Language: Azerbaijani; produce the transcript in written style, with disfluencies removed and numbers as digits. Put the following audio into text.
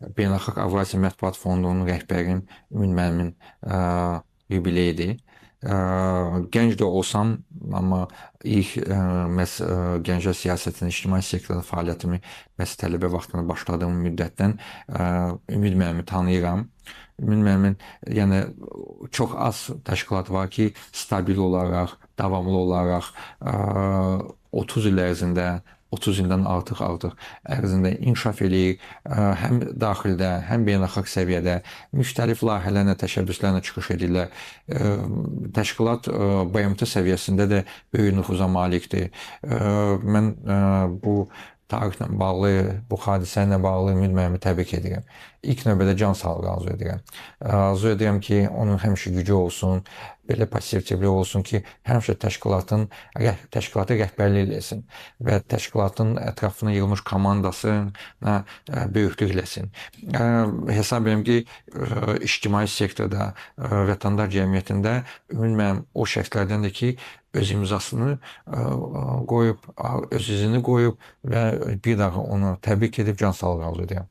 Beynəlxalq Avrasiya Mətbuat Fondunun rəhbərim Ümid müəllimin yubileyidir. Gənc də olsam, amma ilk məhz Gənclər siyasətinin ictimai sektorda fəaliyyətimi məhz tələbə vaxtında başladığım müddətdən Ümid müəllimi tanıyıram. Ümid müəllimin, yəni çox az təşkilat var ki, stabil olaraq, davamlı olaraq 30 il ərzində 30 ildən artıq ərzində inkişaf eləyir. Həm daxildə, həm beynəlxalq səviyyədə müxtəlif layihələrlə, təşəbbüslərlə çıxış edirlər. Təşkilat BMT səviyyəsində də böyük nüfuza malikdir. Mən bu tarixlə bağlı, bu hadisə ilə bağlı Ümid müəllimi təbrik edirəm. İlk növbədə can sağlığı arzu edirəm. Arzu edirəm ki, onun həmişə gücü olsun, belə pozitivlik olsun ki, həmişə təşkilatı rəhbərlik etsin və təşkilatın ətrafına yığılmış komandasına böyüklük eləsin. Hesab edirəm ki, ictimai sektorda, vətəndaş cəmiyyətində Ümid müəllim o şəxslərdəndir ki, öz imzasını qoyub, öz izini qoyub və bir daha onu təbrik edib can sağlığı arzu edirəm.